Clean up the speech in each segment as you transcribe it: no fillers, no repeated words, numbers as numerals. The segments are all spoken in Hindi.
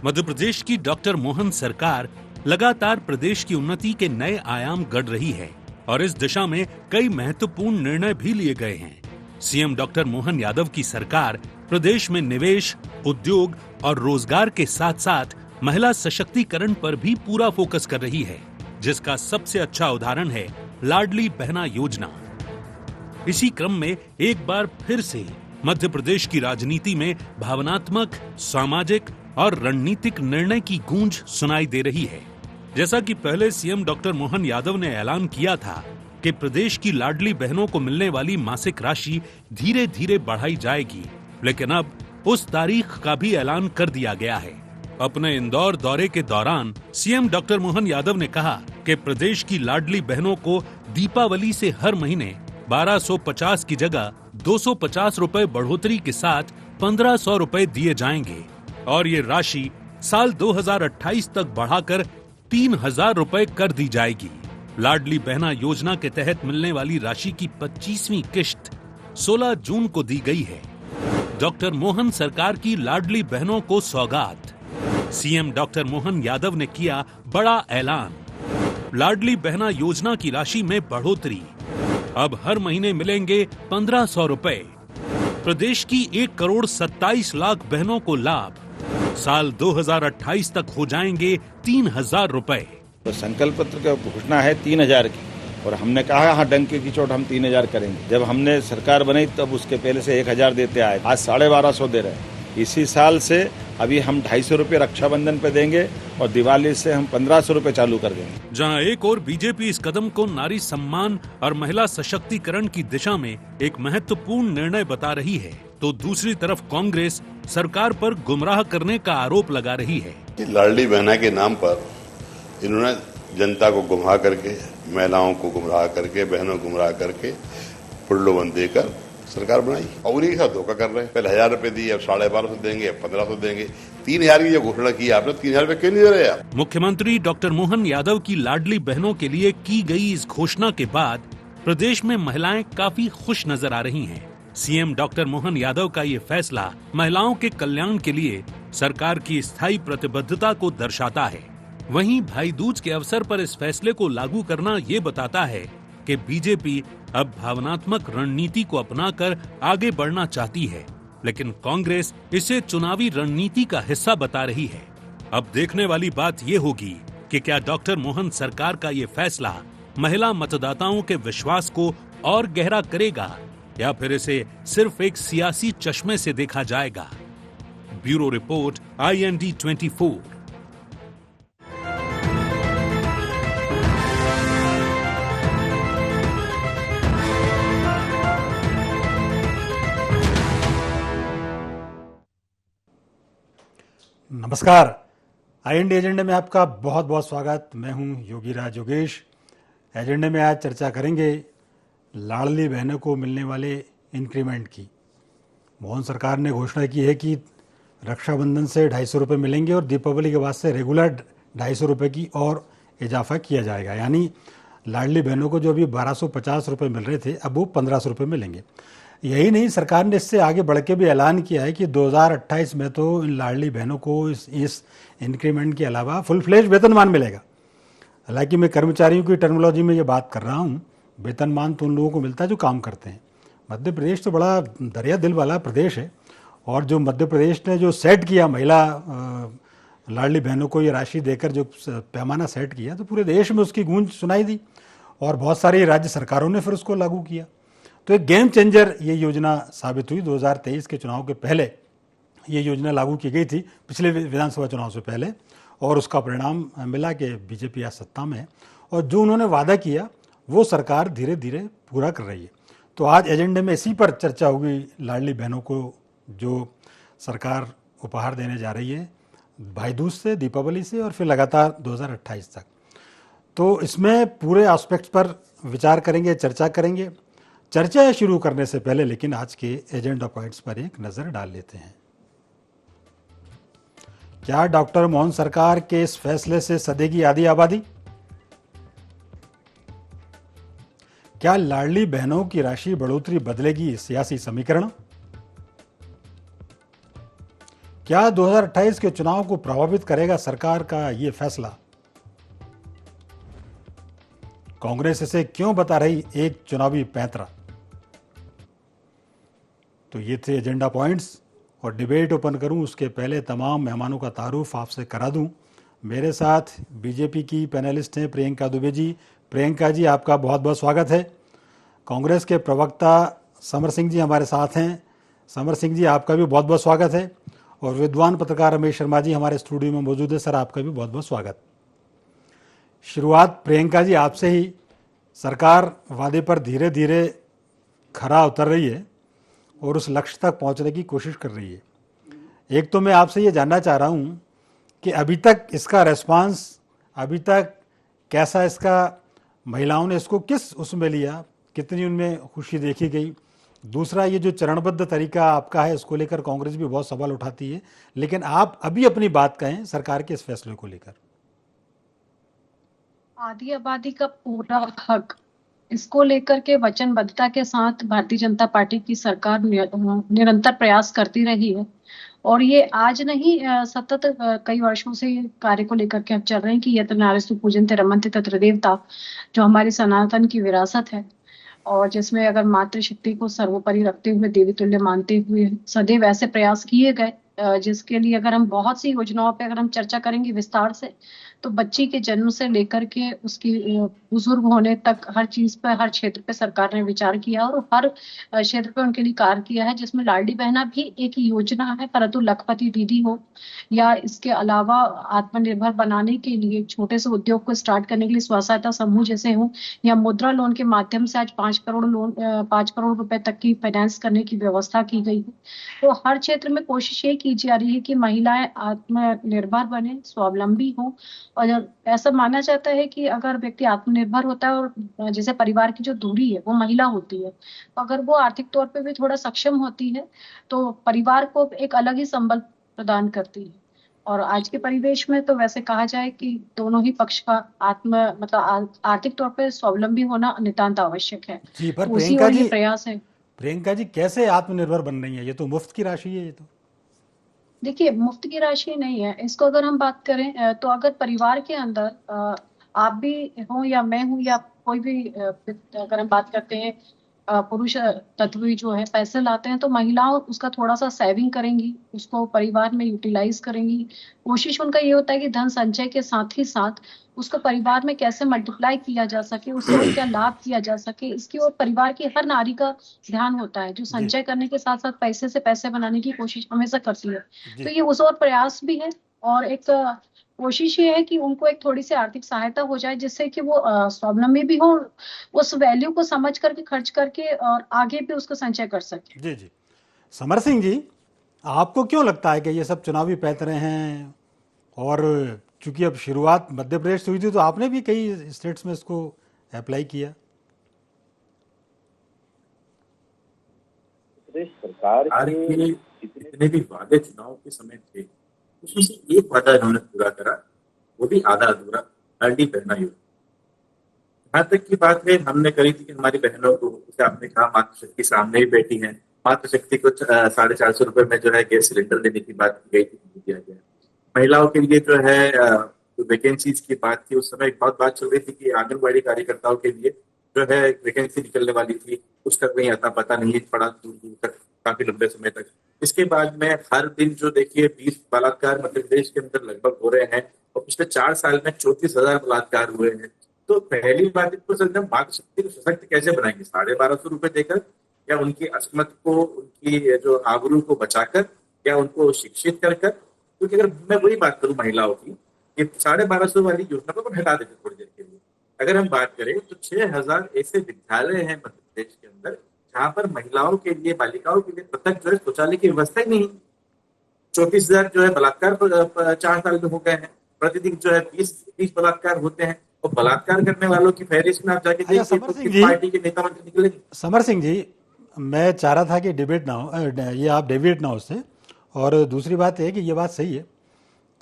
मध्य प्रदेश की डॉक्टर मोहन सरकार लगातार प्रदेश की उन्नति के नए आयाम गढ़ रही है और इस दिशा में कई महत्वपूर्ण निर्णय भी लिए गए हैं। सीएम डॉक्टर मोहन यादव की सरकार प्रदेश में निवेश, उद्योग और रोजगार के साथ साथ महिला सशक्तिकरण पर भी पूरा फोकस कर रही है, जिसका सबसे अच्छा उदाहरण है लाडली बहना योजना। इसी क्रम में एक बार फिर से मध्य प्रदेश की राजनीति में भावनात्मक, सामाजिक और रणनीतिक निर्णय की गूंज सुनाई दे रही है। जैसा कि पहले सीएम डॉक्टर मोहन यादव ने ऐलान किया था कि प्रदेश की लाडली बहनों को मिलने वाली मासिक राशि धीरे धीरे बढ़ाई जाएगी, लेकिन अब उस तारीख का भी ऐलान कर दिया गया है। अपने इंदौर दौरे के दौरान सीएम डॉक्टर मोहन यादव ने कहा कि प्रदेश की लाडली बहनों को दीपावली से हर महीने 1250 की जगह 250 रुपए बढ़ोतरी के साथ 1500 रुपए दिए जाएंगे और ये राशि साल 2028 तक बढ़ाकर 3000 रुपए कर दी जाएगी। लाडली बहना योजना के तहत मिलने वाली राशि की 25वीं किश्त 16 जून को दी गई है। डॉक्टर मोहन सरकार की लाडली बहनों को सौगात। सीएम डॉक्टर मोहन यादव ने किया बड़ा ऐलान। लाडली बहना योजना की राशि में बढ़ोतरी, अब हर महीने मिलेंगे 1500 रुपए। प्रदेश की 1,27,00,000 बहनों को लाभ, साल 2028 तक हो जाएंगे 3000 रुपए। तो संकल्प पत्र का घोषणा है 3000 की और हमने कहा हाँ डंके की चोट हम 3000 करेंगे। जब हमने सरकार बनाई तब उसके पहले से 1000 देते आए, आज 1250 दे रहे हैं। इसी साल से अभी हम 250 रुपए रक्षाबंधन पे देंगे और दिवाली से हम 1500 रुपए चालू कर देंगे। जहां एक और बीजेपी इस कदम को नारी सम्मान और महिला सशक्तिकरण की दिशा में एक महत्वपूर्ण निर्णय बता रही है, तो दूसरी तरफ कांग्रेस सरकार पर गुमराह करने का आरोप लगा रही है। लाडली बहना के नाम पर इन्होंने जनता को गुमराह करके, महिलाओं को गुमराह करके, बहनों को गुमराह करके प्रलोभन देकर सरकार बनाई और उन्हीं के साथ धोखा कर रहे हैं। पहले 1000 रुपए दिए, अब 1250 देंगे, अब 1500 देंगे। 3000 की जो घोषणा की आपने, 3000 रुपए क्यों नहीं दे रहे आप? मुख्यमंत्री डॉक्टर मोहन यादव की लाडली बहनों के लिए की गई इस घोषणा के बाद प्रदेश में महिलाएं काफी खुश नजर आ रही हैं। सीएम डॉक्टर मोहन यादव का ये फैसला महिलाओं के कल्याण के लिए सरकार की स्थायी प्रतिबद्धता को दर्शाता है। वहीं भाई दूज के अवसर पर इस फैसले को लागू करना ये बताता है कि बीजेपी अब भावनात्मक रणनीति को अपनाकर आगे बढ़ना चाहती है, लेकिन कांग्रेस इसे चुनावी रणनीति का हिस्सा बता रही है। अब देखने वाली बात ये होगी कि क्या डॉक्टर मोहन सरकार का ये फैसला महिला मतदाताओं के विश्वास को और गहरा करेगा या फिर इसे सिर्फ एक सियासी चश्मे से देखा जाएगा। Bureau report, IND 24। नमस्कार, IND एजेंडे में आपका बहुत बहुत स्वागत। मैं हूं योगीराज योगेश। एजेंडे में आज चर्चा करेंगे लाडली बहनों को मिलने वाले इंक्रीमेंट की। मोहन सरकार ने घोषणा की है कि रक्षाबंधन से 250 रुपये मिलेंगे और दीपावली के बाद से रेगुलर 250 रुपये की और इजाफा किया जाएगा। यानी लाडली बहनों को जो अभी 1250 रुपये मिल रहे थे, अब वो 1500 रुपये मिलेंगे। यही नहीं, सरकार ने इससे आगे बढ़ के भी ऐलान किया है कि 2028 में तो इन लाडली बहनों को इस इंक्रीमेंट के अलावा फुल फ्लेज वेतनमान मिलेगा। हालांकि मैं कर्मचारियों की टर्मिनोलॉजी में ये बात कर रहा हूँ, वेतनमान तो उन लोगों को मिलता है जो काम करते हैं। मध्य प्रदेश तो बड़ा दरिया दिल वाला प्रदेश है और जो मध्य प्रदेश ने जो सेट किया महिला लाडली बहनों को ये राशि देकर जो पैमाना सेट किया, तो पूरे देश में उसकी गूंज सुनाई दी और बहुत सारी राज्य सरकारों ने फिर उसको लागू किया। तो एक गेम चेंजर ये योजना साबित हुई। 2023 के चुनाव के पहले ये योजना लागू की गई थी, पिछले विधानसभा चुनाव से पहले, और उसका परिणाम मिला कि बीजेपी आज सत्ता में है और जो उन्होंने वादा किया वो सरकार धीरे धीरे पूरा कर रही है। तो आज एजेंडे में इसी पर चर्चा होगी, लाडली बहनों को जो सरकार उपहार देने जा रही है भाई दूज से, दीपावली से और फिर लगातार 2028 तक। तो इसमें पूरे एस्पेक्ट्स पर विचार करेंगे, चर्चा करेंगे। चर्चा शुरू करने से पहले लेकिन आज के एजेंडा पॉइंट्स पर एक नजर डाल लेते हैं। क्या डॉक्टर मोहन सरकार के इस फैसले से सदेगी आधी आबादी? क्या लाडली बहनों की राशि बढ़ोतरी बदलेगी सियासी समीकरण? क्या 2028 के चुनाव को प्रभावित करेगा सरकार का ये फैसला? कांग्रेस इसे क्यों बता रही एक चुनावी पैंतरा? तो ये थे एजेंडा पॉइंट्स, और डिबेट ओपन करूं उसके पहले तमाम मेहमानों का तारुफ आपसे करा दूं। मेरे साथ बीजेपी की पैनलिस्ट हैं प्रियंका दुबे जी। प्रियंका जी, आपका बहुत बहुत स्वागत है। कांग्रेस के प्रवक्ता समर सिंह जी हमारे साथ हैं। समर सिंह जी, आपका भी बहुत बहुत स्वागत है। और विद्वान पत्रकार रमेश शर्मा जी हमारे स्टूडियो में मौजूद है। सर, आपका भी बहुत बहुत स्वागत। शुरुआत प्रियंका जी आपसे ही। सरकार वादे पर धीरे धीरे खरा उतर रही है और उस लक्ष्य तक पहुंचने की कोशिश कर रही है। एक तो मैं आपसे ये जानना चाह रहा हूं कि अभी तक इसका रेस्पॉन्स, अभी तक कैसा इसका, महिलाओं ने इसको किस उसमें लिया, कितनी उनमें खुशी देखी गई। दूसरा, ये जो चरणबद्ध तरीका आपका है, इसको लेकर कांग्रेस भी बहुत सवाल उठाती है, लेकिन आप अभी अपनी बात कहें सरकार के इस फैसले को लेकर। आधी आबादी का पूरा हक, इसको लेकर के वचनबद्धता के साथ भारतीय जनता पार्टी की सरकार निरंतर प्रयास करती रही है। और ये आज नहीं, सतत कई वर्षों से कार्य को लेकर के हम चल रहे हैं कि यत्र नारीस्तु पूजन्ते रमन्ते तत्र देवता, जो हमारी सनातन की विरासत है और जिसमें अगर मातृशक्ति को सर्वोपरि रखते हुए, देवी तुल्य मानते हुए सदैव ऐसे प्रयास किए गए, जिसके लिए अगर हम बहुत सी योजनाओं पे अगर हम चर्चा करेंगे विस्तार से, तो बच्ची के जन्म से लेकर के उसकी बुजुर्ग होने तक हर चीज पर, हर क्षेत्र पे सरकार ने विचार किया और हर क्षेत्र पे उनके लिए कार्य किया है, जिसमें लाडली बहना भी एक योजना है। परंतु लखपति दीदी हो या इसके अलावा आत्मनिर्भर बनाने के लिए छोटे से उद्योग को स्टार्ट करने के लिए स्व सहायता समूह जैसे हो, या मुद्रा लोन के माध्यम से आज 5 करोड़ रुपए तक की फाइनेंस करने की व्यवस्था की गई है। तो हर क्षेत्र में कोशिश ये की जा रही है कि महिलाएं आत्मनिर्भर बने, स्वावलंबी हो। और ऐसा माना जाता है कि अगर व्यक्ति आत्मनिर्भर होता है और जैसे परिवार की जो दूरी है वो महिला होती है, तो अगर वो आर्थिक तौर पे भी थोड़ा सक्षम होती है तो परिवार को एक अलग ही संबल प्रदान करती है। और आज के परिवेश में तो वैसे कहा जाए कि दोनों ही पक्ष का आर्थिक तौर पे स्वावलंबी होना नितांत आवश्यक है। जी, पर तो उसी प्रियंका और ये जी, प्रयास है। प्रियंका जी कैसे आत्मनिर्भर बन रही है? ये तो मुफ्त की राशि है। ये तो देखिए, मुफ्त की राशि नहीं है। इसको अगर हम बात करें तो अगर परिवार के अंदर आप भी हो या मैं हूं या कोई भी, अगर हम बात करते हैं पुरुष तत्व जो है पैसे लाते हैं, तो महिलाओं उसका थोड़ा सा सेविंग करेंगी, उसको परिवार में यूटिलाइज करेंगी। कोशिश उनका ये होता है कि धन संचय के साथ ही साथ उसको परिवार में कैसे मल्टीप्लाई किया जा सके, उससे और क्या लाभ किया जा सके, इसकी ओर परिवार की हर नारी का ध्यान होता है, जो संचय करने के साथ साथ पैसे से पैसे बनाने की कोशिश हमेशा करती है। तो ये उस और प्रयास भी है और एक कोशिश ये है कि उनको एक थोड़ी सी आर्थिक सहायता हो जाए, जिससे कि वो स्वावलंबी भी हो, उस वैल्यू को समझ करके खर्च करके और आगे भी उसको संचय कर सके। जी जी। समर सिंह जी, आपको क्यों लगता है कि ये सब चुनावी पैंतरे हैं? और चूंकि अब शुरुआत मध्य प्रदेश से हुई थी, तो आपने भी कई स्टेट्स में इसको अप्लाई किया। प्रदेश सरकार के जितने भी वादे चुनाव के समय थे, उसमें से एक वादा इन्होंने पूरा करा, वो भी आधा अधूरा, लाडली बहना योजना। यहाँ तक की बात है हमने करी थी कि हमारी बहनों को, जैसे आपने कहा, मातृशक्ति सामने ही बैठी है, मातृशक्ति को 450 रुपए में जो है गैस सिलेंडर देने की बात की गई थी, दिया गया। महिलाओं के लिए जो है वैकेंसीज की बात थी, उस समय बहुत बात चल रही थी कि आंगनबाड़ी कार्यकर्ताओं के लिए जो है वैकेंसी निकलने वाली थी, उसका कोई आता पता नहीं पड़ा दूर दूर तक, काफी लंबे समय तक। इसके बाद में हर दिन जो देखिए 20 बलात्कार मध्य प्रदेश के अंदर लगभग हो रहे हैं और पिछले 4 साल में 34,000 बलात्कार हुए हैं। तो पहली बात इनको समझना, मातृशक्ति को सशक्त कैसे बनाएंगे? 1250 रुपए देकर, या उनकी अस्मत को, उनकी जो आबरू को बचाकर, या उनको शिक्षित कर कर? क्योंकि अगर मैं वही बात करूं महिलाओं की, कि 1250 वाली योजना को हटा देते थोड़ी देर के लिए। अगर हम बात करें तो 6000 ऐसे विद्यालय हैं मध्य प्रदेश के अंदर जहां पर महिलाओं के लिए, बालिकाओं के लिए पृथक जो है शौचालय की व्यवस्था ही नहीं। 34,000 जो है बलात्कार 4 साल में हो गए हैं, प्रतिदिन जो है 20 बलात्कार होते हैं, और बलात्कार करने वालों की फहरिस्त में आप जाके देखिए तो किस पार्टी के नेता मंत्री निकलेंगे। समर सिंह जी, मैं चाह रहा था कि डिबेट ना हो, ये आप डेविएट ना हो उससे। और दूसरी बात है कि ये बात सही है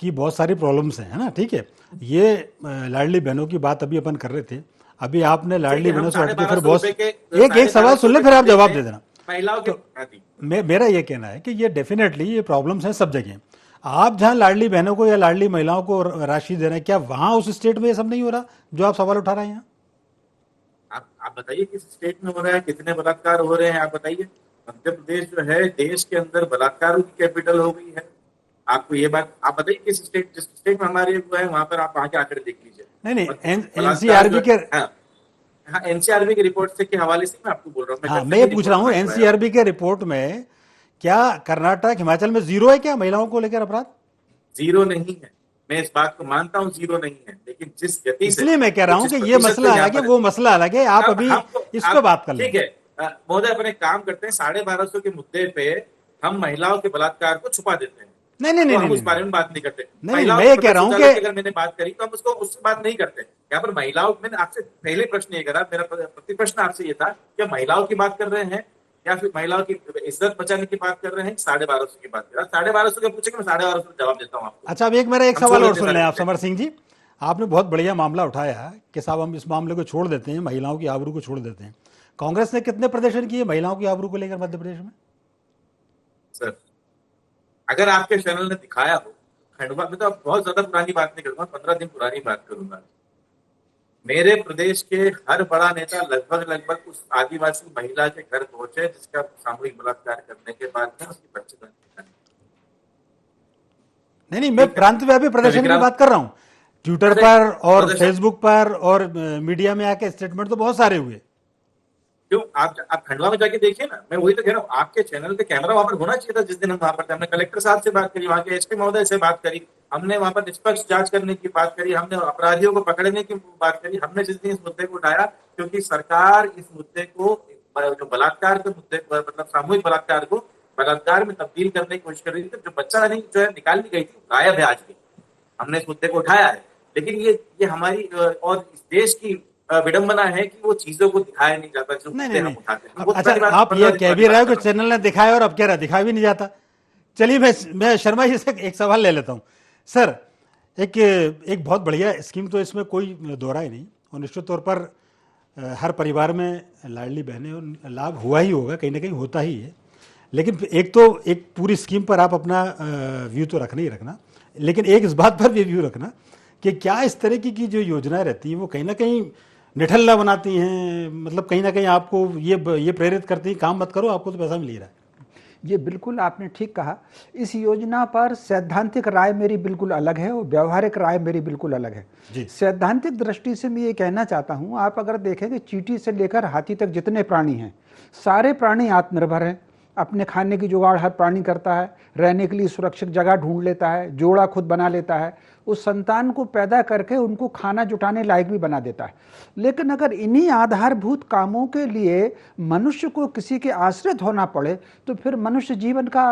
कि बहुत सारी प्रॉब्लम्स हैं, है ना, ठीक है। ये लाडली बहनों की बात अभी अपन कर रहे थे, अभी आपने लाडली बहनों से हटके फिर बहुत एक सवाल सुन ले, फिर आप जवाब दे देना। महिलाओं के मेरा ये कहना है कि ये डेफिनेटली ये प्रॉब्लम्स हैं सब जगह, आप जहां लाडली बहनों को या लाडली महिलाओं को राशि दे रहे हैं, क्या वहां उस स्टेट में ये सब नहीं हो रहा जो आप सवाल उठा रहे हैं यहाँ? आप बताइए किस स्टेट में हो रहा है, कितने बलात्कार हो रहे हैं, आप बताइए। मध्य प्रदेश जो है देश के अंदर बलात्कारों की कैपिटल हो गई है। आपको ये बात आप बताइए किस स्टेट, जिस स्टेट में हमारे हुआ है वहां पर आप वहां के आंकड़े देख लीजिए। नहीं, एनसीआरबी के हाँ एनसीआरबी की रिपोर्ट से के हवाले से मैं आपको बोल रहा हूँ। हाँ, मैं ये पूछ रहा हूँ एनसीआरबी के रिपोर्ट में क्या कर्नाटक हिमाचल में जीरो है क्या महिलाओं को लेकर अपराध? जीरो नहीं है, मैं इस बात को मानता हूँ जीरो नहीं है, लेकिन जिस गति से, इसलिए मैं कह रहा हूँ कि ये मसला अलग है, वो मसला अलग है। आप अभी इस पे बात कर लें। ठीक है महोदय, अपने काम करते हैं 1250 के मुद्दे पे हम महिलाओं के बलात्कार को छुपा देते हैं। नहीं, हम उस बारे में बात नहीं करते। नहीं, मैं ये कह रहा हूँ कि अगर मैंने बात करी तो हम उससे बात नहीं करते। यहाँ पर महिलाओं, मैंने आपसे पहले प्रश्न ये करा, मेरा प्रति प्रश्न आपसे ये था कि महिलाओं की बात कर रहे हैं या फिर महिलाओं की इज्जत बचाने की बात कर रहे हैं, 1250 की बात कर रहे हैं। 1250 का पूछेंगे, मैं 1250 जवाब देता हूँ आपको। अच्छा, अब एक मेरा एक सवाल और सुन लें आप समर सिंह जी। आपने बहुत बढ़िया मामला उठाया कि साहब हम इस मामले को छोड़ देते हैं, महिलाओं की आबरू को छोड़ देते हैं। कांग्रेस ने कितने प्रदर्शन किए महिलाओं की आबरू को लेकर मध्य प्रदेश में? सर अगर आपके चैनल ने दिखाया हो, खंडवा में, तो बहुत ज्यादा पुरानी बात नहीं करूंगा, 15 दिन पुरानी बात करूंगा। मेरे प्रदेश के हर बड़ा नेता लगभग उस आदिवासी महिला के घर पहुंचे जिसका सामूहिक बलात्कार करने के बाद में उसकी बच्चे नहीं, मैं प्रांत व्यापी प्रदर्शन की बात कर रहा हूँ। ट्विटर पर और फेसबुक पर और मीडिया में आके स्टेटमेंट तो बहुत सारे हुए। क्यों आप खंडवा में जाके देखिए ना, मैं वही तो कह रहा हूँ, आपके चैनल पे कैमरा वहां पर होना चाहिए था। जिस दिन हम वहां पर थे, हमने कलेक्टर साहब से बात करी, वहां के एसपी महोदय से बात करी, हमने वहां पर निष्पक्ष जांच करने की बात करी, हमने अपराधियों को पकड़ने की बात करी। हमने जिस दिन इस मुद्दे को उठाया, क्योंकि सरकार इस मुद्दे को, जो बलात्कार के मुद्दे, मतलब सामूहिक बलात्कार को बलात्कार में तब्दील करने की कोशिश कर रही थी, जो बच्चा नहीं जो है निकालनी गई थी, गायब है आज भी। हमने इस मुद्दे को उठाया है, लेकिन ये हमारी और इस देश की विडंबना है कि वो चीजों को दिखाया नहीं जाता जो नहीं, हम उठाते हैं। अच्छा, आप ये कह भी रहे हो कि चैनल ने दिखाया और अब कह रहा दिखाया भी नहीं जाता। चलिए मैं शर्मा जी से एक सवाल ले लेता हूँ। सर, एक बहुत बढ़िया स्कीम तो इसमें कोई दोहरा ही नहीं, और निश्चित तौर पर हर परिवार में लाडली बहनें और लाभ हुआ ही होगा, कहीं ना कहीं होता ही है। लेकिन एक पूरी स्कीम पर आप अपना व्यू तो रखना ही रखना, लेकिन एक इस बात पर भी व्यू रखना कि क्या इस तरह की जो योजनाएं रहती हैं वो कहीं ना कहीं निठल्ला बनाती हैं, मतलब कहीं ना कहीं आपको ये प्रेरित करती हैं काम मत करो, आपको तो पैसा मिल ही रहा है। ये बिल्कुल आपने ठीक कहा। इस योजना पर सैद्धांतिक राय मेरी बिल्कुल अलग है और व्यवहारिक राय मेरी बिल्कुल अलग है। सैद्धांतिक दृष्टि से मैं ये कहना चाहता हूँ, आप अगर देखें कि चींटी से लेकर हाथी तक जितने प्राणी हैं, सारे प्राणी आत्मनिर्भर हैं। अपने खाने की जुगाड़ हर प्राणी करता है, रहने के लिए सुरक्षित जगह ढूंढ लेता है, जोड़ा खुद बना लेता है, उस संतान को पैदा करके उनको खाना जुटाने लायक भी बना देता है। लेकिन अगर इन्हीं आधारभूत कामों के लिए मनुष्य को किसी के आश्रित होना पड़े तो फिर मनुष्य जीवन का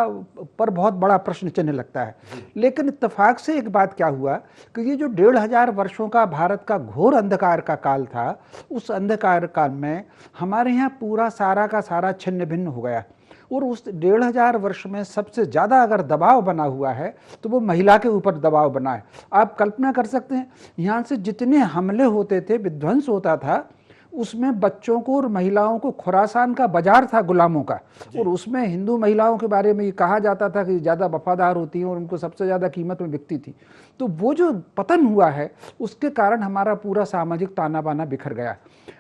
पर बहुत बड़ा प्रश्न चिन्ह लगता है। लेकिन इत्तेफाक से एक बात क्या हुआ कि ये जो 1500 वर्षों का भारत का घोर अंधकार का काल था, उस अंधकार काल में हमारे यहाँ पूरा सारा का सारा छिन्न भिन्न हो गया। और उस 1500 वर्ष में सबसे ज़्यादा अगर दबाव बना हुआ है तो वो महिला के ऊपर दबाव बना है। आप कल्पना कर सकते हैं, यहाँ से जितने हमले होते थे, विध्वंस होता था, उसमें बच्चों को और महिलाओं को खुरासान का बाजार था गुलामों का। और उसमें हिंदू महिलाओं के बारे में ये कहा जाता था कि ज़्यादा वफादार होती हैं और उनको सबसे ज़्यादा कीमत में बिकती थी। तो वो जो पतन हुआ है उसके कारण हमारा पूरा सामाजिक ताना बाना बिखर गया।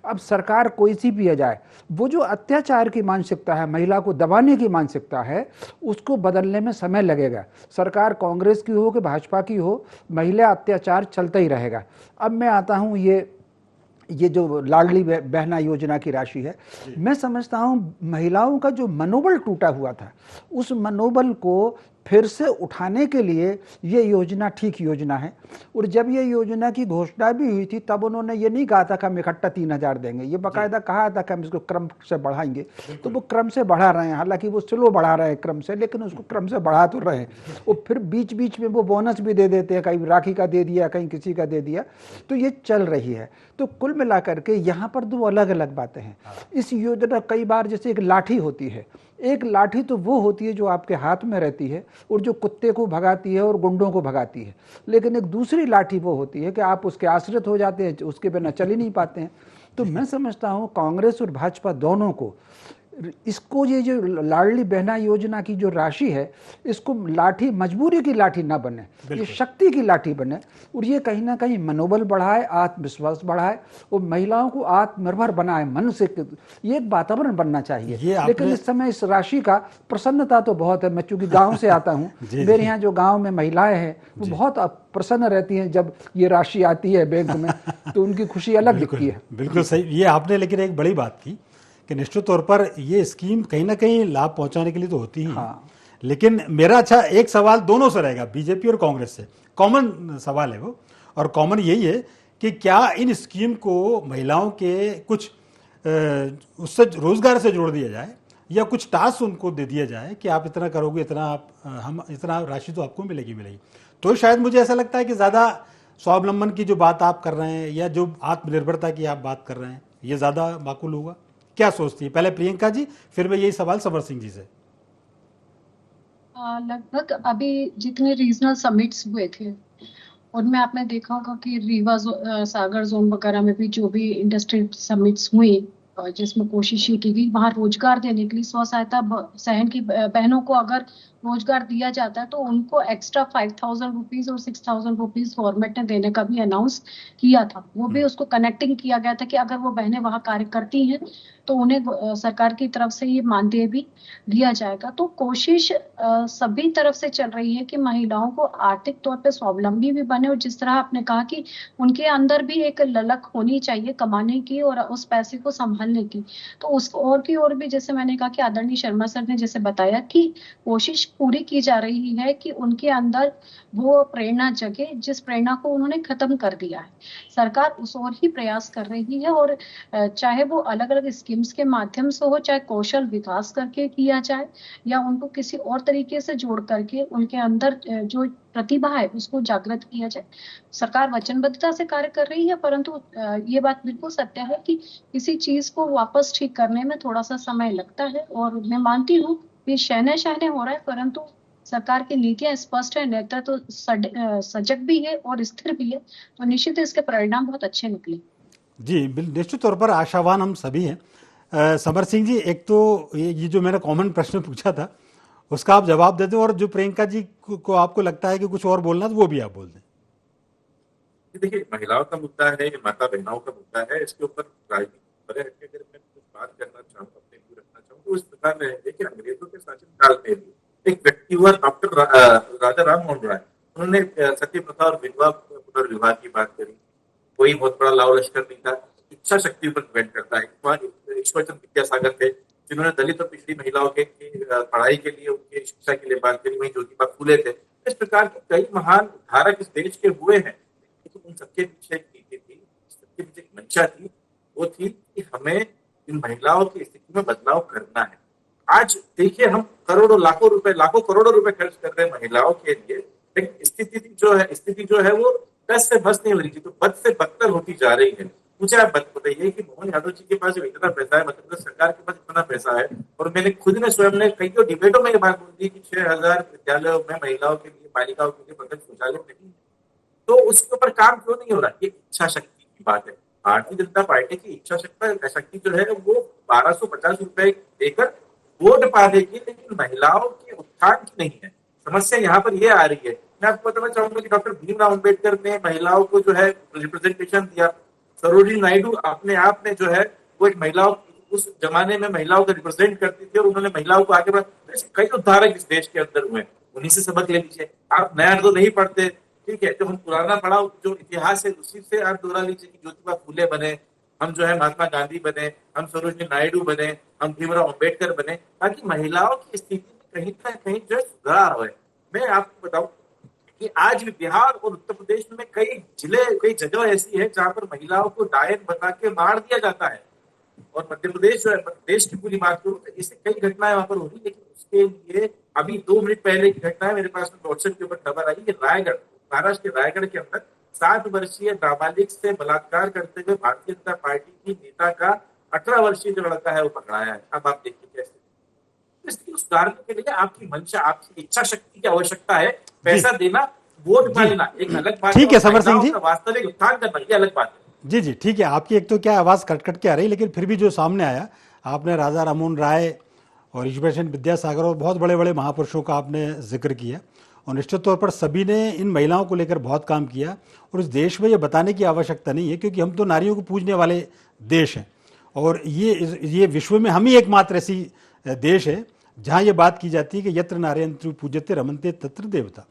अब सरकार कोई सी भी आ जाए, वो जो अत्याचार की मानसिकता है, महिला को दबाने की मानसिकता है, उसको बदलने में समय लगेगा। सरकार कांग्रेस की हो कि भाजपा की हो, महिला अत्याचार चलता ही रहेगा। अब मैं आता हूँ ये जो लाडली बहना योजना की राशि है, मैं समझता हूँ महिलाओं का जो मनोबल टूटा हुआ था, उस मनोबल को फिर से उठाने के लिए ये योजना ठीक योजना है। और जब ये योजना की घोषणा भी हुई थी तब उन्होंने ये नहीं कहा था कि हम इकट्ठा 3000 देंगे, ये बाकायदा कहा था कि हम इसको क्रम से बढ़ाएंगे। तो वो क्रम से बढ़ा रहे हैं, हालांकि वो स्लो बढ़ा रहे हैं क्रम से, लेकिन उसको क्रम से बढ़ा तो रहे हैं। और फिर बीच बीच में वो बोनस भी दे देते हैं, कहीं राखी का दे दिया, कहीं किसी का दे दिया, तो ये चल रही है। तो कुल मिलाकर के यहाँ पर दो अलग अलग बातें हैं। इस योजना कई बार जैसे एक लाठी होती है, एक लाठी तो वो होती है जो आपके हाथ में रहती है और जो कुत्ते को भगाती है और गुंडों को भगाती है, लेकिन एक दूसरी लाठी वो होती है कि आप उसके आश्रित हो जाते हैं, उसके बिना चल ही नहीं पाते हैं। तो मैं समझता हूँ कांग्रेस और भाजपा दोनों को इसको ये जो लाडली बहना योजना की जो राशि है, इसको लाठी, मजबूरी की लाठी ना बने, ये शक्ति की लाठी बने, और ये कहीं ना कहीं मनोबल बढ़ाए, आत्मविश्वास बढ़ाए और महिलाओं को आत्मनिर्भर बनाए। मन से ये एक वातावरण बनना चाहिए। लेकिन इस समय इस राशि का प्रसन्नता तो बहुत है। मैं चूंकि गाँव से आता हूँ, मेरे यहाँ जो गाँव में महिलाएं हैं वो बहुत प्रसन्न रहती हैं जब ये राशि आती है बैंक में, तो उनकी खुशी अलग दिखती है। बिल्कुल सही, ये आपने लेकिन एक बड़ी बात की कि निश्चित तौर पर ये स्कीम कहीं ना कहीं लाभ पहुंचाने के लिए तो होती ही है। लेकिन मेरा अच्छा एक सवाल दोनों से रहेगा, बीजेपी और कांग्रेस से, कॉमन सवाल है वो, और कॉमन यही है कि क्या इन स्कीम को महिलाओं के कुछ उससे रोजगार से जोड़ दिया जाए, या कुछ टास्क उनको दे दिया जाए कि आप इतना करोगे, इतना आप हम इतना राशि तो आपको मिलेगी। तो शायद मुझे ऐसा लगता है कि ज़्यादा स्वावलंबन की जो बात आप कर रहे हैं या जो आत्मनिर्भरता की आप बात कर रहे हैं, ये ज़्यादा माकूल होगा। क्या सोचती है? पहले प्रियंका जी, फिर मैं यही सवाल समर सिंह जी से। लगभग अभी जितने रीजनल समिट्स हुए थे उनमें आपने देखा होगा कि रीवा सागर जोन वगैरह में भी जो भी इंडस्ट्री समिट्स हुई, जिसमें कोशिश ये की गई वहां रोजगार देने के लिए स्व सहायता सहन की बहनों को अगर रोजगार दिया जाता है तो उनको एक्स्ट्रा 5,000 रुपीज और 6,000 रुपीज गवर्नमेंट ने देने का भी अनाउंस किया था। वो भी उसको कनेक्टिंग किया गया था कि अगर वो बहनें वहां कार्य करती हैं तो उन्हें सरकार की तरफ से ये मानदेय भी दिया जाएगा। तो कोशिश सभी तरफ से चल रही है कि महिलाओं को आर्थिक तौर पे स्वावलंबी भी बने, और जिस तरह आपने कहा कि उनके अंदर भी एक ललक होनी चाहिए कमाने की और उस पैसे को संभालने की। तो उस और भी जैसे मैंने कहा कि आदरणीय शर्मा सर ने जैसे बताया कि कोशिश पूरी की जा रही है कि उनके अंदर वो प्रेरणा जगे जिस प्रेरणा को उन्होंने खत्म कर दिया है। सरकार उस ओर ही प्रयास कर रही है, और चाहे वो अलग अलग स्कीम्स के माध्यम से हो, चाहे कौशल विकास करके किया जाए या उनको किसी और तरीके से जोड़ करके उनके अंदर जो प्रतिभा है उसको जागृत किया जाए। सरकार वचनबद्धता से कार्य कर रही है, परंतु ये बात बिल्कुल सत्य है कि किसी चीज को वापस ठीक करने में थोड़ा सा समय लगता है, और मैं मानती हूँ कि शहने शहने हो रहा है, परंतु सरकार की नीतियां स्पष्ट है, नेतृत्व तो सजग भी है और स्थिर भी है, तो निश्चित इसके परिणाम बहुत अच्छे निकले। जी निश्चित तौर पर आशावान हम सभी हैं। समर सिंह जी, एक तो ये जो मैंने कॉमन प्रश्न पूछा था उसका आप जवाब दे दें, और जो प्रियंका जी को आपको लगता है कि कुछ और बोलना तो वो भी आप बोल दें। देखिए, महिलाओं का मुद्दा है, माता बहनों का मुद्दा है, इसके ऊपर राजनीति अगर मैं कुछ बात करना चाहूँ, अपने व्यू रखना चाहूँ तो इस प्रकार में है कि अंग्रेजों के शासन काल में भी एक व्यक्ति हुआ डॉक्टर राजा राम मोहन राय, उन्होंने सती प्रथा और विधवा पुनर्विवाह की बात करी। कोई बहुत बड़ा लाव लश्कर नहीं था, इच्छा शक्ति पर डिपेंड करता है। ईश्वरचंद विद्यासागर थे जिन्होंने दलित और पिछड़ी महिलाओं के पढ़ाई के लिए, उनकी शिक्षा के लिए बात करी। वहीं ज्योतिबा फूले थे। इस प्रकार के कई महान धारक इस देश के हुए हैं, लेकिन उन सबके पीछे एक नीति थी, सबके पीछे एक मंशा थी, वो थी कि हमें इन महिलाओं की स्थिति में बदलाव करना है। आज देखिए, हम करोड़ों लाखों करोड़ों रुपए खर्च कर रहे हैं महिलाओं के लिए, लेकिन स्थिति जो है वो बस से बस नहीं हो रही थी, तो बद से बदतर होती जा रही है। मुझे आप बताइए कि मोहन यादव जी के पास इतना पैसा है, मतलब सरकार के पास इतना पैसा है, और मैंने खुद ने स्वयं ने कई डिबेटों में ये बात बोल दी कि 6,000 विद्यालयों में महिलाओं के लिए, बालिकाओं के लिए पृथक शौचालय नहीं है, तो उसके ऊपर काम क्यों नहीं हो रहा? ये इच्छा शक्ति की बात है। भारतीय जनता पार्टी की इच्छा शक्ति जो है वो 1250 रुपए देकर वोट पा देगी, लेकिन महिलाओं के उत्थान की नहीं है। समस्या यहाँ पर ये आ रही है। मैं आपको बताना चाहूंगा कि डॉक्टर भीमराव अम्बेडकर ने महिलाओं को जो है रिप्रेजेंटेशन दिया। सरोजिनी नायडू अपने आप में जो है वो एक महिलाओं, उस जमाने में महिलाओं को रिप्रेजेंट करती थी और उन्होंने महिलाओं को आगे बढ़ा। कई उदाहरण इस देश के अंदर हुए, उन्हीं से सबक ले लीजिए। आप नया तो नहीं पढ़ते, ठीक है, जो हम पुराना पढ़ा जो इतिहास है उसी से आप दोहरा लीजिए कि ज्योतिबा फूले बने, हम जो है महात्मा गांधी बने, हम सरोजिनी नायडू बने, हम भीमराव अम्बेडकर बने, ताकि महिलाओं की स्थिति में कहीं ना कहीं जो है सुधार हो। मैं आपको बताऊं कि आज भी बिहार और उत्तर प्रदेश में कई जगह ऐसी है जहां पर महिलाओं को डायन बता के मार दिया जाता है। और मध्य प्रदेश जो है, देश की पूरी बात करूं तो इससे कई घटनाएं वहां पर हो रही, लेकिन उसके लिए अभी 2 मिनट पहले की घटना है, मेरे पास में व्हाट्सएप के ऊपर खबर आई है। रायगढ़, महाराष्ट्र के रायगढ़ के अंदर 7 वर्षीय नाबालिग से बलात्कार करते हुए भारतीय जनता पार्टी की नेता का 18 वर्षीय जो लड़का है वो पकड़ाया है। अब आप देखिए कैसे इसकी सुधारने के लिए आपकी मंशा, आपकी इच्छा शक्ति की आवश्यकता है। पैसा देना, वोट पा लेना एक अलग बात है, ठीक है समर सिंह जी, वास्तविक उत्थान करना ये अलग बात है। जी ठीक है। आपकी एक तो क्या आवाज कट कट के आ रही, लेकिन फिर भी जो सामने आया आपने राजा राममोहन राय और ईश्वरचंद्र विद्यासागर और बहुत बड़े बड़े महापुरुषों का आपने जिक्र किया, और निश्चित तौर पर सभी ने इन महिलाओं को लेकर बहुत काम किया। और इस देश में ये बताने की आवश्यकता नहीं है, क्योंकि हम तो नारियों को पूजने वाले देश हैं, और ये विश्व में हम ही एकमात्र ऐसी देश है जहाँ ये बात की जाती है कि यत्र नार्यन्तु पूज्यते रमन्ते तत्र देवता।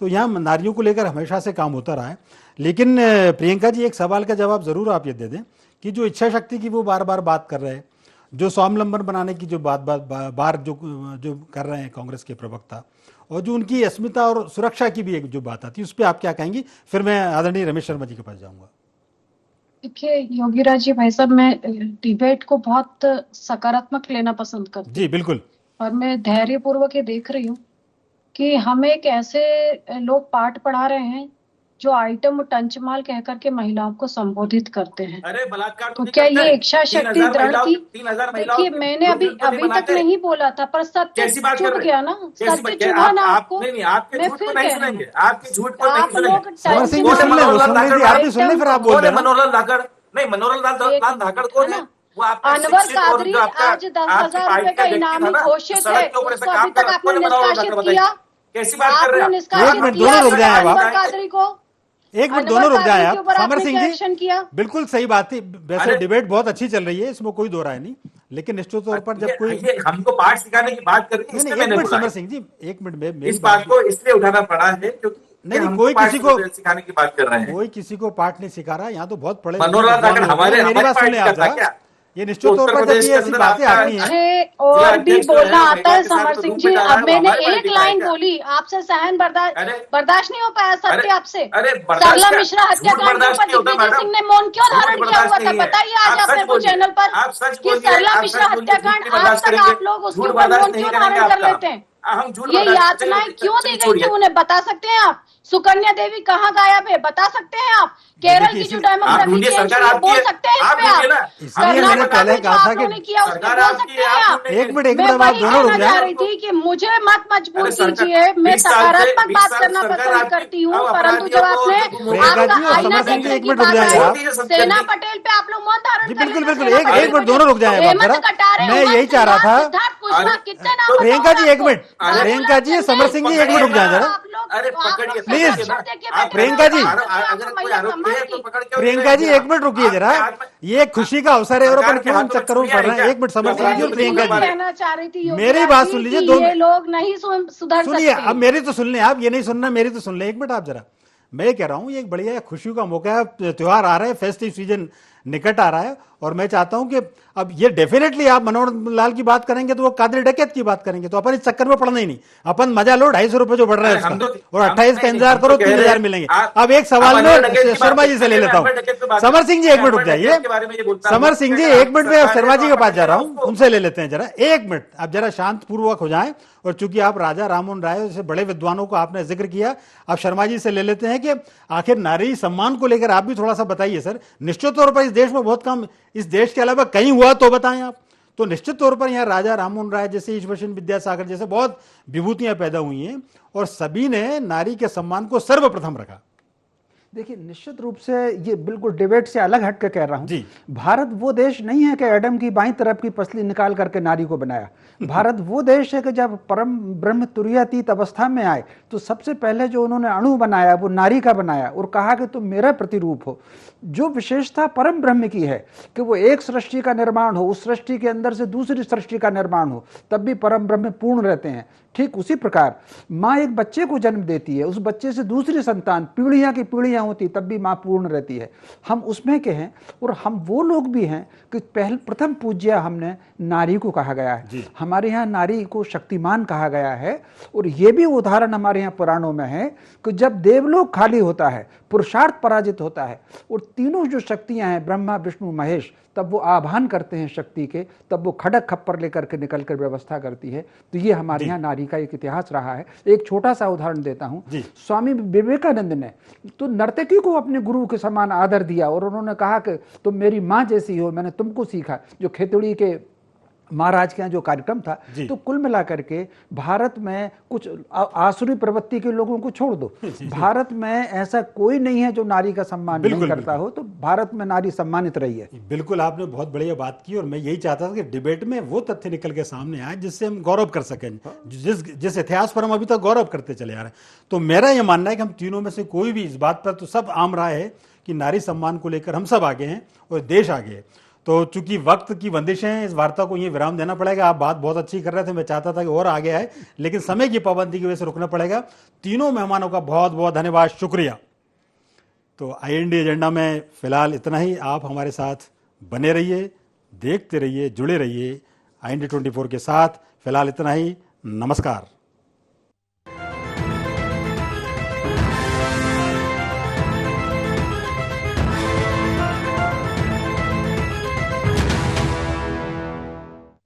तो यहाँ नारियों को लेकर हमेशा से काम होता रहा है। लेकिन प्रियंका जी, एक सवाल का जवाब ज़रूर आप ये दे दें कि जो इच्छा शक्ति की वो बार बार बात कर रहे हैं, जो स्वावलंबन बनाने की जो बार जो कर रहे हैं कांग्रेस के प्रवक्ता, और जो उनकी अस्मिता और सुरक्षा की भी एक जो बात आती है, उस पर आप क्या कहेंगी? फिर मैं आदरणीय रमेश शर्मा जी के पास जाऊंगा। देखिए योगीराज जी, भाई साहब, मैं डिबेट को बहुत सकारात्मक लेना पसंद करती हूँ। जी बिल्कुल। और मैं धैर्यपूर्वक ये देख रही हूँ कि हम एक ऐसे लोग पाठ पढ़ा रहे हैं जो आइटम टंचमाल कह करके महिलाओं को संबोधित करते हैं। अरे बलात्कार तो क्या ये इच्छा शक्ति दृढ़ थी? देखिए, मैंने अभी तक नहीं बोला था, पर सत्य चुभ गया ना, सत्य चुभा ना आपको। मैं फिर कह रही हूँ, आपके झूठ को आप लोग मनोहरलाल धाकड़ नहीं, मनोहरलाल धाकड़ कौन है? अनवर कादरी आज 10,000 रुपए का इनाम घोषित है, उसको अभी तक आपने निष्कासित किया। कैसी बात कर रहे हैं? एक मिनट दोनों रुक जाए अनवर कादरी को, एक मिनट दोनों रुक जाए आप। समर सिंह एक्शन जी, किया। बिल्कुल सही बात थी। वैसे डिबेट बहुत अच्छी चल रही है, इसमें कोई दो राय नहीं, लेकिन निश्चित तौर पर जब कोई हमको पाठ सिखाने की बात कर रही है, एक मिनट समर सिंह जी, एक मिनट में इस बात को इसलिए उठाना पड़ा है क्योंकि नहीं, कोई किसी को सिखाने की बात कर रहे हैं, कोई किसी को पाठ नहीं सिखा रहा। यहाँ तो बहुत पढ़े मनोहरलाल धाकड़ हमारे मेरी बात सुने आप जरा। ये निश्चित तौर पर जब ये ऐसी बातें आती हैं, और भी बोलना आता है समर सिंह जी। अब मैंने एक लाइन बोली, आपसे सहन बर्दाश्त नहीं हो पाया सत्य आपसे। सरला मिश्रा हत्याकांड पर दिग्विजय सिंह ने मौन क्यों धारण किया हुआ था? बताइए आज आप मेरे को चैनल पर कि सरला मिश्रा हत्याकांड आज तक आप लोग उसके ऊपर मौन क्यों धारण कर लेते हैं? ये यातनाएं क्यों दी गई थी उन्हें, बता सकते हैं आप? सुकन्या देवी कहाँ गायब है, बता सकते हैं आप? केरल की जो डेमोग्राफी चेंज हुई, बोल सकते हैं इस पे आप? इसलिए मैंने पहले कहा था कि किया उस पे बोल सकते हैं आप? एक मिनट आप दोनों रुक जा रही थी कि मुझे मत मजबूर कीजिए, मैं सकारात्मक बात करना पसंद करती हूँ, परंतु जब आपने आपका आईना देखने की बात आई, सेना पटेल पे आप लोग मौन धारण कर बिल्कुल बिल्कुल एक मिनट दोनों रुक जाए। मैं यही चाह रहा था। प्रियंका जी एक मिनट, प्रियंका जी, समर सिंह जी एक मिनट रुक जाए जरा, प्लीज। प्रियंका जी, प्रियंका जी एक मिनट रुकिए जरा, ये खुशी का अवसर है और अपन क्यों चक्करों में पड़ रहे हैं? एक मिनट समर सिंह जी और प्रियंका जी, कहना चाह रही थी मेरी बात सुन लीजिए। ये लोग नहीं सुधर सुनिए, अब मेरी तो सुन लें आप, ये नहीं सुनना, मेरी तो सुन लें। एक मिनट आप जरा, मैं कह रहा हूँ ये एक बढ़िया खुशियों का मौका है, त्योहार आ रहा है, फेस्टिव सीजन निकट आ रहा है, और मैं चाहता हूं कि अब ये डेफिनेटली आप मनोहर लाल की बात करेंगे तो वो कादरी डकैत की बात करेंगे, तो अपन इस चक्कर में पड़ना ही नहीं। अपन मजा लो, 250 रुपए जो बढ़ रहा है उसका, और 28 का इंतजार करो, 3000 मिलेंगे। अब एक सवाल में शर्मा जी से ले लेता हूँ। समर सिंह जी एक मिनट रुक जाइए, समर सिंह जी एक मिनट में शर्मा जी के पास जा रहा हूँ, उनसे ले लेते हैं जरा। एक मिनट आप जरा शांत पूर्वक हो जाएं, और चूंकि आप राजा राममोहन राय जैसे बड़े विद्वानों को आपने जिक्र किया, आप शर्मा जी से ले लेते हैं कि आखिर नारी सम्मान को लेकर आप भी थोड़ा सा बताइए सर। निश्चित तौर पर इस देश में बहुत कम, इस देश के अलावा कहीं हुआ तो बताएं आप। तो निश्चित तौर पर यहाँ राजा राममोहन राय जैसे, ईश्वरचंद्र विद्यासागर जैसे बहुत विभूतियां पैदा हुई हैं, और सभी ने नारी के सम्मान को सर्वप्रथम रखा। देखिए, निश्चित रूप से ये बिल्कुल डिबेट से अलग हट के कह रहा हूं। भारत वो देश नहीं है कि एडम की बाईं तरफ की पसली निकाल करके नारी को बनाया। भारत वो देश है कि जब परम ब्रह्म तुरीयातीत अवस्था में आए तो सबसे पहले जो उन्होंने अणु बनाया वो नारी का बनाया, और कहा कि तुम मेरा प्रतिरूप हो। जो विशेषता परम ब्रह्म की है कि वो एक सृष्टि का निर्माण हो, उस सृष्टि के अंदर से दूसरी सृष्टि का निर्माण हो, तब भी परम ब्रह्म पूर्ण रहते हैं। ठीक उसी प्रकार माँ एक बच्चे को जन्म देती है, उस बच्चे से दूसरी संतान, पीढ़ियां की पीढ़ियां होती, तब भी माँ पूर्ण रहती है। हम उसमें के हैं, और हम वो लोग भी हैं कि प्रथम पूज्य हमने नारी को कहा गया है। हमारे यहाँ नारी को शक्तिमान कहा गया है, और ये भी उदाहरण हमारे यहाँ पुराणों में है कि जब देवलोक खाली होता है, पुरुषार्थ पराजित होता है, और तीनों जो शक्तियां हैं ब्रह्मा विष्णु महेश, तब वो आह्वान करते हैं शक्ति के, तब वो खड़क खप्पर लेकर के निकल कर व्यवस्था करती है। तो ये हमारे यहाँ नारी का एक इतिहास रहा है। एक छोटा सा उदाहरण देता हूँ। स्वामी विवेकानंद ने तो नर्तकी को अपने गुरु के समान आदर दिया, और उन्होंने कहा कि तुम मेरी माँ जैसी हो, मैंने तुमको सीखा। जो खेतड़ी के महाराज के यहाँ जो कार्यक्रम था, तो कुल मिलाकर के भारत में कुछ आसुरी प्रवृत्ति के लोगों को छोड़ दो, भारत में ऐसा कोई नहीं है जो नारी का सम्मान नहीं करता हो, तो भारत में नारी सम्मानित रही है। बिल्कुल, आपने बहुत बढ़िया बात की और मैं यही चाहता था कि डिबेट में वो तथ्य निकल के सामने आए जिससे हम गौरव कर सकें, जिस इतिहास पर हम अभी तक गौरव करते चले आ रहे हैं। तो मेरा यह मानना है कि हम तीनों में से कोई भी इस बात पर तो सब आम राय है कि नारी सम्मान को लेकर हम सब आगे हैं और देश आगे है। तो चूंकि वक्त की बंदिशें हैं, इस वार्ता को ये विराम देना पड़ेगा। आप बात बहुत अच्छी कर रहे थे, मैं चाहता था कि और आगे आए, लेकिन समय की पाबंदी की वजह से रुकना पड़ेगा। तीनों मेहमानों का बहुत बहुत धन्यवाद, शुक्रिया। तो IND एजेंडा में फिलहाल इतना ही। आप हमारे साथ बने रहिए, देखते रहिए, जुड़े रहिए IND 24 के साथ। फिलहाल इतना ही, नमस्कार।